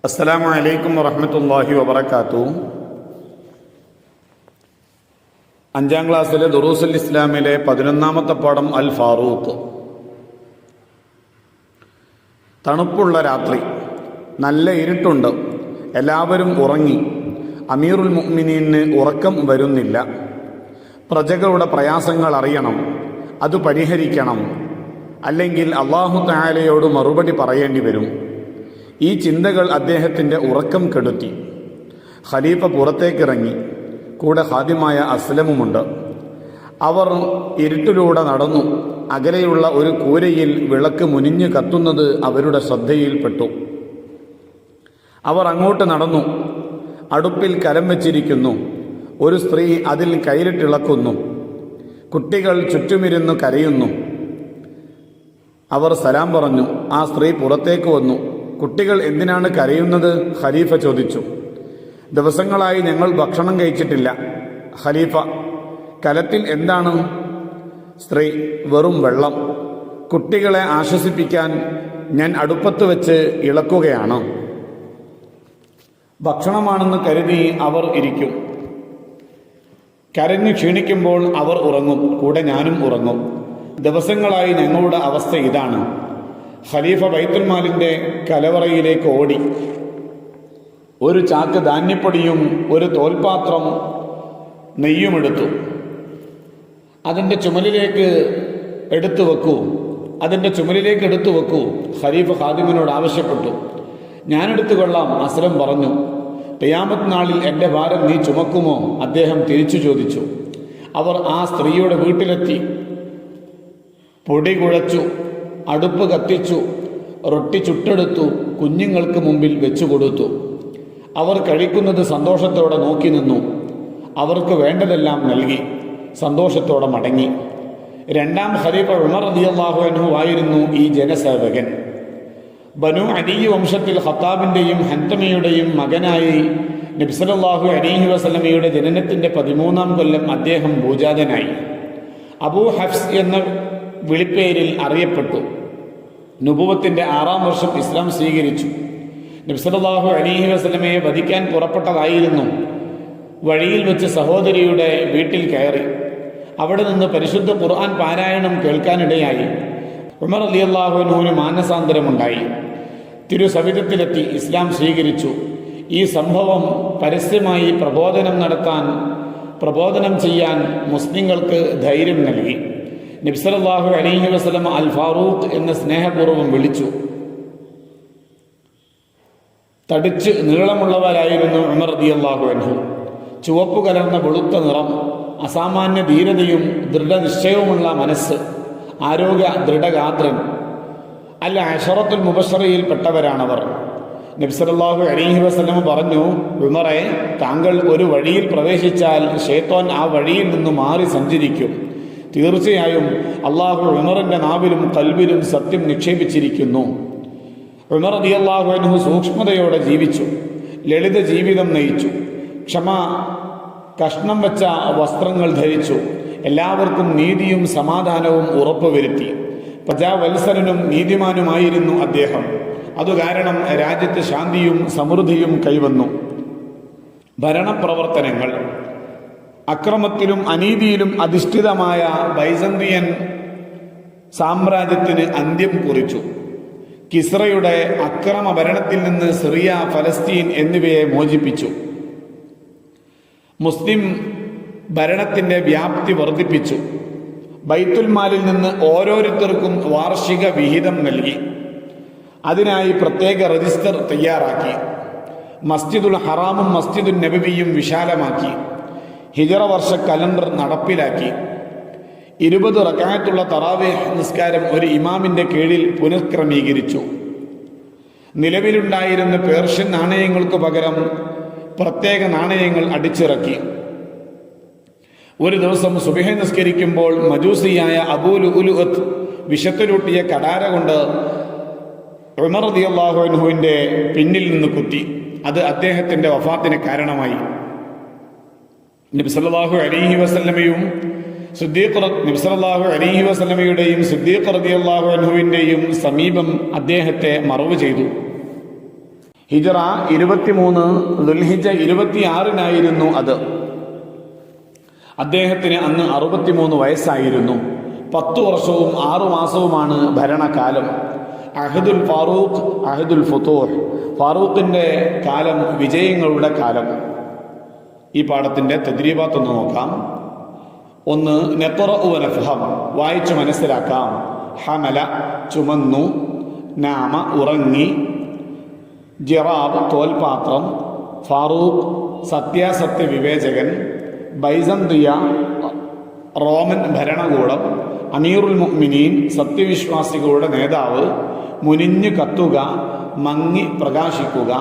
അസ്സലാമു അലൈക്കും വറഹ്മത്തുള്ളാഹി വബറകാതുഹു. 5ാം ക്ലാസ്സിലെ ദുറൂസുൽ ഇസ്ലാമിലെ 11ാമത്തെ പാഠം അൽ ഫാറൂഖ്. തണുപ്പുള്ള രാത്രി, നല്ല ഇരുട്ടുണ്ട്, എല്ലാവരും ഉറങ്ങി. അമീറുൽ മുഅ്മിനീന് ഉറക്കം വരുന്നില്ല. പ്രജകളുടെ പ്രയാസങ്ങൾ അറിയണം, അത് പരിഹരിക്കണം, അല്ലെങ്കിൽ അല്ലാഹു തആലയോട് മറുപടി പറയേണ്ടി വരും. ഈ ചിന്തകൾ അദ്ദേഹത്തിൻ്റെ ഉറക്കം കെടുത്തി. ഖലീഫ പുറത്തേക്കിറങ്ങി. കൂടെ ഖാദിമായ അസ്ലമുമുണ്ട്. അവർ ഇരുട്ടിലൂടെ നടന്നു. അകലെയുള്ള ഒരു കൂരയിൽ വിളക്ക് മുനിഞ്ഞു കത്തുന്നത് അവരുടെ ശ്രദ്ധയിൽപ്പെട്ടു. അവർ അങ്ങോട്ട് നടന്നു. അടുപ്പിൽ കലം വെച്ചിരിക്കുന്നു. ഒരു സ്ത്രീ അതിൽ കൈലിട്ടിളക്കുന്നു. കുട്ടികൾ ചുറ്റുമിരുന്ന് കരയുന്നു. അവർ സലാം പറഞ്ഞു. ആ സ്ത്രീ പുറത്തേക്ക് വന്നു. കുട്ടികൾ എന്തിനാണ് കരയുന്നത്? ഖലീഫ ചോദിച്ചു. ദിവസങ്ങളായി ഞങ്ങൾ ഭക്ഷണം കഴിച്ചിട്ടില്ല. ഖലീഫ: കലത്തിൽ എന്താണ്? സ്ത്രീ: വെറും വെള്ളം. കുട്ടികളെ ആശ്വസിപ്പിക്കാൻ ഞാൻ അടുപ്പത്ത് വെച്ച് ഇളക്കുകയാണ്. ഭക്ഷണമാണെന്ന് കരുതി അവർ ഇരിക്കും. കരഞ്ഞു ക്ഷീണിക്കുമ്പോൾ അവർ ഉറങ്ങും. കൂടെ ഞാനും ഉറങ്ങും. ദിവസങ്ങളായി ഞങ്ങളുടെ അവസ്ഥ ഇതാണ്. ഖലീഫ ബൈത്തുൽ മാലിന്റെ കലവറയിലേക്ക് ഓടി. ഒരു ചാക്ക് ധാന്യപ്പൊടിയും ഒരു തോൽപാത്രം നെയ്യുമെടുത്തു. അതിൻ്റെ ചുമലിലേക്ക് എടുത്തു വെക്കൂ. ഖലീഫ ഖാദിമിനോട് ആവശ്യപ്പെട്ടു. ഞാനെടുത്തു കൊള്ളാം, അസ്ലം പറഞ്ഞു. ഖിയാമത്ത് നാളിൽ എൻ്റെ ഭാരം നീ ചുമക്കുമോ? അദ്ദേഹം തിരിച്ചു ചോദിച്ചു. അവർ ആ സ്ത്രീയുടെ വീട്ടിലെത്തി. പൊടി കുഴച്ചു, അടുപ്പ് കത്തിച്ചു, റൊട്ടി ചുട്ടെടുത്തു, കുഞ്ഞുങ്ങൾക്ക് മുമ്പിൽ വെച്ചു കൊടുത്തു. അവർ കഴിക്കുന്നത് സന്തോഷത്തോടെ നോക്കി നിന്നു. അവർക്ക് വേണ്ടതെല്ലാം നൽകി. സന്തോഷത്തോടെ മടങ്ങി. 2ാം ഖലീഫ ഉമർ റളിയല്ലാഹു അൻഹു ആയിരുന്നു ഈ ജനസേവകൻ. ബനു അദി വംശത്തിൽ ഖത്താബിൻ്റെയും ഹന്തമയുടെയും മകനായി നബി സല്ലല്ലാഹു അലൈഹി വസല്ലമയുടെ ജനനത്തിൻ്റെ 13ാം കൊല്ലം അദ്ദേഹം ഭൂജാതനായി. അബൂ ഹഫ്സ് എന്ന വിളിപ്പേരിൽ അറിയപ്പെട്ടു. നുബുവത്തിൻ്റെ 6ാം വർഷം ഇസ്ലാം സ്വീകരിച്ചു. നബി സല്ലല്ലാഹു അലൈഹി വസല്ലമയെ വധിക്കാൻ പുറപ്പെട്ടതായിരുന്നു. വഴിയിൽ വെച്ച് സഹോദരിയുടെ വീട്ടിൽ കയറി. അവിടെ നിന്ന് പരിശുദ്ധ ഖുർആൻ പാരായണം കേൾക്കാനിടയായി. ഉമർ റളിയല്ലാഹു അൻഹുവിന് മാനസാന്തരമുണ്ടായി. തിരുസവിധത്തിലെത്തി ഇസ്ലാം സ്വീകരിച്ചു. ഈ സംഭവം പരസ്യമായി പ്രബോധനം ചെയ്യാൻ മുസ്ലിങ്ങൾക്ക് ധൈര്യം നൽകി. നബി സല്ലല്ലാഹു അലൈഹി വസല്ലം അൽ ഫാറൂഖ് എന്ന് സ്നേഹപൂർവ്വം വിളിച്ചു. തടിച്ച് നീളമുള്ളവരായിരുന്നു ഉമർ റളിയല്ലാഹു അൻഹു. ചുവപ്പു കലർന്ന വെളുത്ത നിറം, അസാമാന്യ ധീരതയും ദൃഢനിശ്ചയവുമുള്ള മനസ്സ്, ആരോഗ്യ ദൃഢഗാത്രൻ. അൽ അശറത്തുൽ മുബശ്ശറയിൽ പെട്ടവരാണവർ. നബി സല്ലല്ലാഹു അലൈഹി വസല്ലം പറഞ്ഞു, ഉമറെ, താങ്കൾ ഒരു വഴിയിൽ പ്രവേശിച്ചാൽ ശൈത്താൻ ആ വഴിയിൽ നിന്ന് മാറി സഞ്ചരിക്കും. തീർച്ചയായും അള്ളാഹു ഉമറിൻ്റെ നാവിലും കൽബിലും സത്യം നിക്ഷേപിച്ചിരിക്കുന്നു. ഉമർ റളിയല്ലാഹു അൻഹു സൂക്ഷ്മതയോടെ ജീവിച്ചു. ലളിത ജീവിതം നയിച്ചു. കഷ്ണം വെച്ച വസ്ത്രങ്ങൾ ധരിച്ചു. എല്ലാവർക്കും നീതിയും സമാധാനവും ഉറപ്പുവരുത്തി. പ്രജാവത്സരനും നീതിമാനുമായിരുന്നു അദ്ദേഹം. അതുകാരണം രാജ്യത്ത് ശാന്തിയും സമൃദ്ധിയും കൈവന്നു. ഭരണപ്രവർത്തനങ്ങൾ: അക്രമത്തിലും അനീതിയിലും അധിഷ്ഠിതമായ ബൈസന്തിയൻ സാമ്രാജ്യത്തിന് അന്ത്യം കുറിച്ചു. കിസ്റയുടെ അക്രമ ഭരണത്തിൽ നിന്ന് സിറിയ, ഫലസ്തീൻ എന്നിവയെ മോചിപ്പിച്ചു. മുസ്ലിം ഭരണത്തിൻ്റെ വ്യാപ്തി വർദ്ധിപ്പിച്ചു. ബൈത്തുൽ മാലിൽ നിന്ന് ഓരോരുത്തർക്കും വാർഷിക വിഹിതം നൽകി. അതിനായി പ്രത്യേക രജിസ്റ്റർ തയ്യാറാക്കി. മസ്ജിദുൽ ഹറാമും മസ്ജിദുൽ നബവിയും വിശാലമാക്കി. ഹിജറ വർഷ കലണ്ടർ നടപ്പിലാക്കി. 20 റക്അത്തുള്ള തറാവീഹ് നിസ്കാരം ഒരു ഇമാമിൻ്റെ കീഴിൽ പുനഃക്രമീകരിച്ചു. നിലവിലുണ്ടായിരുന്ന പേർഷ്യൻ നാണയങ്ങൾക്ക് പകരം പ്രത്യേക നാണയങ്ങൾ അടിച്ചിറക്കി. ഒരു ദിവസം സുബഹി നിസ്കരിക്കുമ്പോൾ മജൂസിയായ അബൂ ലുഅ്ലുഅത്ത് വിഷത്തിലൂട്ടിയ കടാര കൊണ്ട് ഉമർ റളിയല്ലാഹു അൻഹുവിൻ്റെ പിന്നിൽ നിന്ന് കുത്തി. അത് അദ്ദേഹത്തിൻ്റെ വഫാത്തിന് കാരണമായി. നബി സല്ലല്ലാഹു അലൈഹി വസല്ലമയും നബി സല്ലല്ലാഹു അലൈഹി വസല്ലമയുടെയും സിദ്ദീഖ് റളിയല്ലാഹു അൻഹുവിൻ്റെയും സമീപം അദ്ദേഹത്തെ മറവ് ചെയ്തു. ഹിജറ 23 ദുൽഹിജ്ജ 26 അത്. അദ്ദേഹത്തിന് അന്ന് 63 വയസ്സായിരുന്നു. 10 വർഷവും 6 മാസവുമാണ് ഭരണകാലം. അഹദുൽ ഫാറൂഖ്, അഹദുൽ ഫുതൂഹ്, ഫാറൂഖിൻ്റെ കാലം വിജയങ്ങളുടെ കാലം. ഈ പാഠത്തിൻ്റെ തദ്രീബാത്തൊന്ന് നോക്കാം. 1. നഖറഉ വനഫ്ഹം, വായിച്ചു മനസ്സിലാക്കാം. ഹമല, ചുമന്നു. നാമ, ഉറങ്ങി. ജിറാബ്, തോൽപാത്രം. ഫാറൂഖ്, സത്യാസത്യ വിവേചകൻ. ബൈസന്തിയ, റോമൻ ഭരണകൂടം. അമീറുൽ മുഅ്മിനീൻ, സത്യവിശ്വാസികളുടെ നേതാവ്. മുനിഞ്ഞു കത്തുക, മങ്ങി പ്രകാശിക്കുക.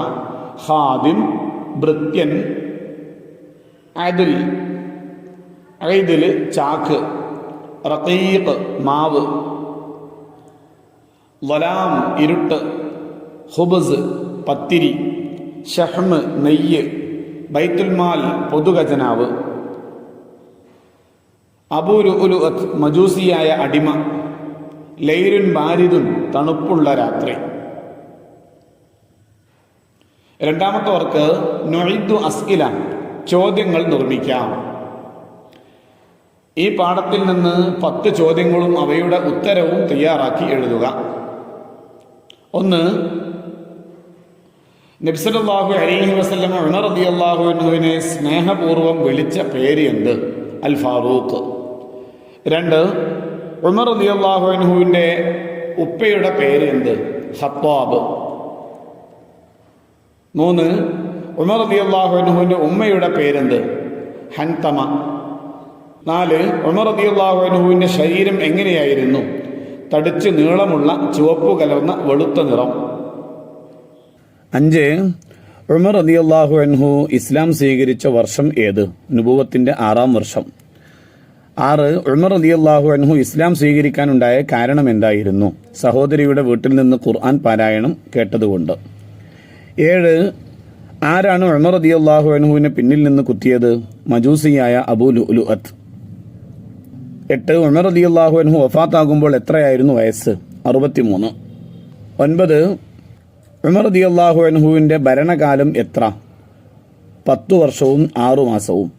ഖാദിം, ഭൃത്യൻ. ഐദിൽ, ചാക്ക്. റഖീഖ്, മാവ്. ളലാം, ഇരുട്ട്. ഖുബ്സ്, പത്തിരി. ഷഹ്മ്, നെയ്യ്. ബൈത്തുൽമാൽ, പൊതുഖജനാവ്. അബൂ ലുഅ്ലുഅത്ത്, മജൂസിയായ അടിമ. ലൈലുൻ ബാരിദുൻ, തണുപ്പുള്ള രാത്രി. രണ്ടാമത്തവർക്ക് നുഇദ്ദു അസ്ഇല, ചോദ്യങ്ങൾ നിർമ്മിക്കാം. ഈ പാഠത്തിൽ നിന്ന് 10 ചോദ്യങ്ങളും അവയുടെ ഉത്തരവും തയ്യാറാക്കി എഴുതുക. 1. നബി സല്ലല്ലാഹു അലൈഹി വസല്ലം ഉമർ റളിയല്ലാഹു അൻഹുവിനെ സ്നേഹപൂർവ്വം വിളിച്ച പേര് എന്ത്? അൽ ഫാറൂഖ്. 2. ഉമർ റളിയല്ലാഹു അൻഹുവിൻ്റെ ഉപ്പയുടെ പേര് എന്ത്? ഖത്താബ്. 3. ഉമർ റളിയല്ലാഹു അൻഹുവിൻ്റെ ഉമ്മയുടെ പേരെന്ത്? ഹൻതമ. 4. ഉമർ റളിയല്ലാഹു അൻഹുവിൻ്റെ ശരീരം എങ്ങനെയായിരുന്നു? തടിച്ച് നീളമുള്ള ചുവപ്പ് കലർന്ന വെളുത്ത നിറം. 5. ഉമർ റളിയല്ലാഹു അൻഹു ഇസ്ലാം സ്വീകരിച്ച വർഷം ഏത്? നുബുവത്തിൻ്റെ 6-ാം വർഷം. 6. ഉമർ റളിയല്ലാഹു അൻഹു ഇസ്ലാം സ്വീകരിക്കാനുണ്ടായ കാരണം എന്തായിരുന്നു? സഹോദരിയുടെ വീട്ടിൽ നിന്ന് ഖുർആൻ പാരായണം കേട്ടതുകൊണ്ട്. 7. ആരാണ് ഉമർ റളിയല്ലാഹു അൻഹുവിനെ പിന്നിൽ നിന്ന് കുത്തിയത്? മജൂസിയായ അബൂ ലുഅ്ലുഅത്ത്. 8. ഉമർ റളിയല്ലാഹു അൻഹു വഫാത്താകുമ്പോൾ എത്രയായിരുന്നു വയസ്സ്? 63. 9. ഉമർ റളിയല്ലാഹു അൻഹുവിൻ്റെ ഭരണകാലം എത്ര? 10 വർഷവും 6 മാസവും.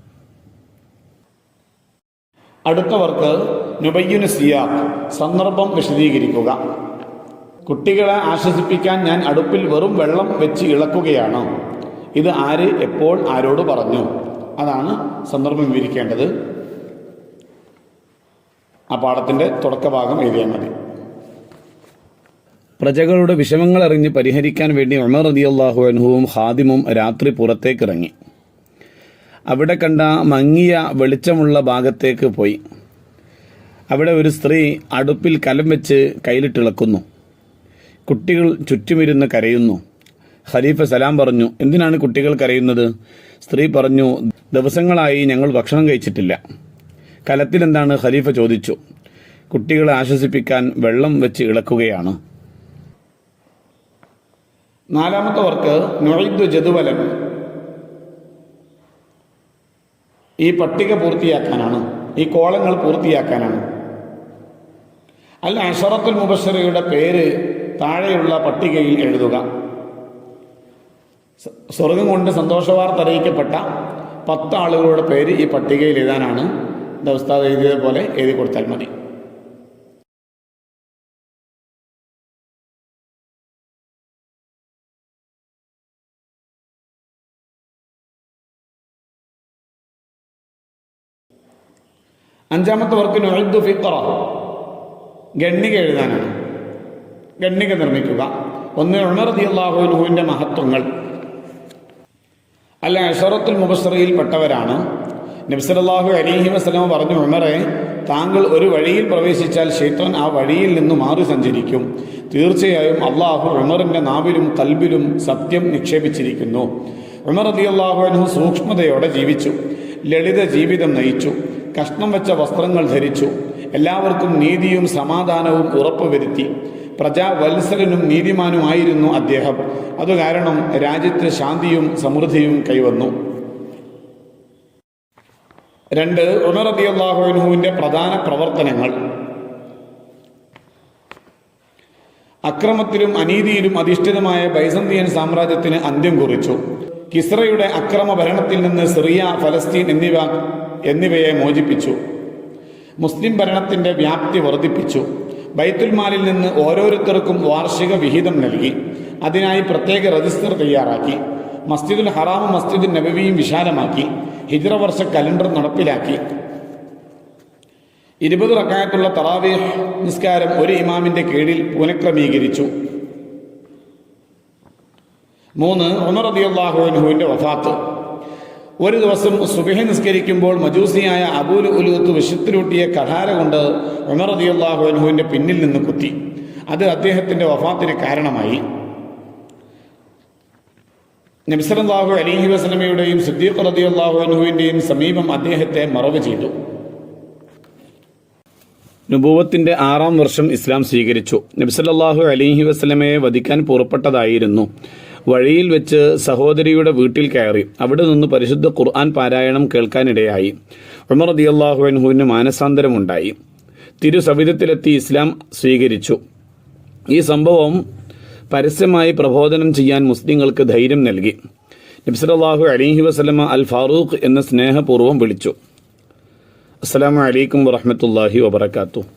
അടുത്തവർക്ക് നുബയ്യുന സിയാഖ്, സന്ദർഭം വിശദീകരിക്കുക. കുട്ടികളെ ആശ്വസിപ്പിക്കാൻ ഞാൻ അടുപ്പിൽ വെറും വെള്ളം വെച്ച് ഇളക്കുകയാണ്. ഇത് ആര്, എപ്പോൾ, ആരോട് പറഞ്ഞു? അതാണ് സന്ദർഭം വിവരിക്കേണ്ടത്. ആ പാഠത്തിൻ്റെ തുടക്കഭാഗം എഴുതിയാൽ മതി. പ്രജകളുടെ വിഷമങ്ങൾ അറിഞ്ഞ് പരിഹരിക്കാൻ വേണ്ടി ഉമർ റളിയല്ലാഹു അൻഹുവും ഖാദിമും രാത്രി പുറത്തേക്കിറങ്ങി. അവിടെ കണ്ട മങ്ങിയ വെളിച്ചമുള്ള ഭാഗത്തേക്ക് പോയി. അവിടെ ഒരു സ്ത്രീ അടുപ്പിൽ കലം വെച്ച് കയ്യിലിട്ടിളക്കുന്നു. കുട്ടികൾ ചുറ്റുമിരുന്ന് കരയുന്നു. ഖലീഫ സലാം പറഞ്ഞു. എന്തിനാണ് കുട്ടികൾ കരയുന്നത്? സ്ത്രീ പറഞ്ഞു, ദിവസങ്ങളായി ഞങ്ങൾ ഭക്ഷണം കഴിച്ചിട്ടില്ല. കലത്തിൽ എന്താണ്? ഖലീഫ ചോദിച്ചു. കുട്ടികളെ ആശ്വസിപ്പിക്കാൻ വെള്ളം വെച്ച് ഇളക്കുകയാണ്. 4. നുഇദ്ദു ജദ്വലൻ, ഈ പട്ടിക പൂർത്തിയാക്കാനാണ്, ഈ കോളങ്ങൾ പൂർത്തിയാക്കാനാണ്. അൽ അശറത്തുൽ മുബശ്ശറയുടെ പേര് താഴെയുള്ള പട്ടികയിൽ എഴുതുക. സ്വർഗം കൊണ്ട് സന്തോഷവാർത്ത അറിയിക്കപ്പെട്ട 10 ആളുകളുടെ പേര് ഈ പട്ടികയിൽ എഴുതാനാണ്. ഉസ്താദ് എഴുതിയതുപോലെ എഴുതി കൊടുത്താൽ മതി. അഞ്ചാമത്തവർക്ക് നുഇദ്ദു ഫിഖറ, ഗണ്ണിക എഴുതാനാണ്. ഗണ്ണിക നിർമ്മിക്കുക. 1. ഉമർ റളിയല്ലാഹു അൻഹുവിൻ്റെ മഹത്വങ്ങൾ. അൽ അശറത്തുൽ മുബശ്ശറയിൽ പെട്ടവരാണ്. നബി സല്ലല്ലാഹു അലൈഹി വസല്ലം പറഞ്ഞു, ഉമറെ, താങ്കൾ ഒരു വഴിയിൽ പ്രവേശിച്ചാൽ ശൈത്താൻ ആ വഴിയിൽ നിന്ന് മാറി സഞ്ചരിക്കും. തീർച്ചയായും അള്ളാഹു ഉമറിൻ്റെ നാവിലും കൽബിലും സത്യം നിക്ഷേപിച്ചിരിക്കുന്നു. ഉമർ റളിയല്ലാഹു അൻഹു സൂക്ഷ്മതയോടെ ജീവിച്ചു. ലളിത ജീവിതം നയിച്ചു. കഷ്ണം വെച്ച വസ്ത്രങ്ങൾ ധരിച്ചു. എല്ലാവർക്കും നീതിയും സമാധാനവും ഉറപ്പുവരുത്തി. പ്രജാവത്സലനും നീതിമാനുമായിരുന്നു അദ്ദേഹം. അതുകാരണം രാജ്യത്ത് ശാന്തിയും സമൃദ്ധിയും കൈവന്നു. 2. ഉമർ റളിയല്ലാഹു അൻഹുവിൻ്റെ പ്രധാന പ്രവർത്തനങ്ങൾ. അക്രമത്തിലും അനീതിയിലും അധിഷ്ഠിതമായ ബൈസന്തിയൻ സാമ്രാജ്യത്തിന് അന്ത്യം കുറിച്ചു. കിസ്രയുടെ അക്രമ ഭരണത്തിൽ നിന്ന് സിറിയ, ഫലസ്തീൻ എന്നിവയെ മോചിപ്പിച്ചു. മുസ്ലിം ഭരണത്തിന്റെ വ്യാപ്തി വർദ്ധിപ്പിച്ചു. ബൈത്തുൽമാലിൽ നിന്ന് ഓരോരുത്തർക്കും വാർഷിക വിഹിതം നൽകി. അതിനായി പ്രത്യേക രജിസ്റ്റർ തയ്യാറാക്കി. മസ്ജിദുൽ ഹറാമും മസ്ജിദുൽ നബവിയും വിശാലമാക്കി. ഹിജ്റ വർഷ കലണ്ടർ നടപ്പിലാക്കി. 20 റക്അത്തുള്ള തറാവീഹ് നിസ്കാരം ഒരു ഇമാമിന്റെ കീഴിൽ പുനഃക്രമീകരിച്ചു. 3. ഉമർ റളിയല്ലാഹു അൻഹുവിന്റെ വഫാത്ത്. ഒരു ദിവസം സുബഹി നിസ്കരിക്കുമ്പോൾ മജൂസിയായ അബൂ ലുഅ്ലുഅത്ത് വിഷത്തിലൂട്ടിയ കഠാര കൊണ്ട് ഉമർ റളിയല്ലാഹു അൻഹുവിന്റെ പിന്നിൽ നിന്ന് കുത്തി. അത് അദ്ദേഹത്തിന്റെ വഫാത്തിന് കാരണമായി. നബി സല്ലല്ലാഹു അലൈഹി വസല്ലമയുടെയും സിദ്ദീഖ് റളിയല്ലാഹു അൻഹുവിന്റെയും സമീപം അദ്ദേഹത്തെ മറവ് ചെയ്തു. നുബൂവത്തിന്റെ 6-ാം വർഷം ഇസ്ലാം സ്വീകരിച്ചു. നബി സല്ലല്ലാഹു അലൈഹി വസല്ലമയെ വധിക്കാൻ പുറപ്പെട്ടതായിരുന്നു. വഴിയിൽ വെച്ച് സഹോദരിയുടെ വീട്ടിൽ കയറി. അവിടെ നിന്ന് പരിശുദ്ധ ഖുർആൻ പാരായണം കേൾക്കാനിടയായി. ഉമർ റളിയല്ലാഹു അൻഹുവിന് മാനസാന്തരമുണ്ടായി. തിരുസവിധത്തിലെത്തി ഇസ്ലാം സ്വീകരിച്ചു. ഈ സംഭവം പരസ്യമായി പ്രബോധനം ചെയ്യാൻ മുസ്ലിങ്ങൾക്ക് ധൈര്യം നൽകി. നബി സല്ലല്ലാഹു അലൈഹി വസല്ലമ അൽ ഫാറൂഖ് എന്ന് സ്നേഹപൂർവ്വം വിളിച്ചു. അസ്സലാമു അലൈക്കും വറഹ്മത്തുള്ളാഹി വബറകാതുഹു.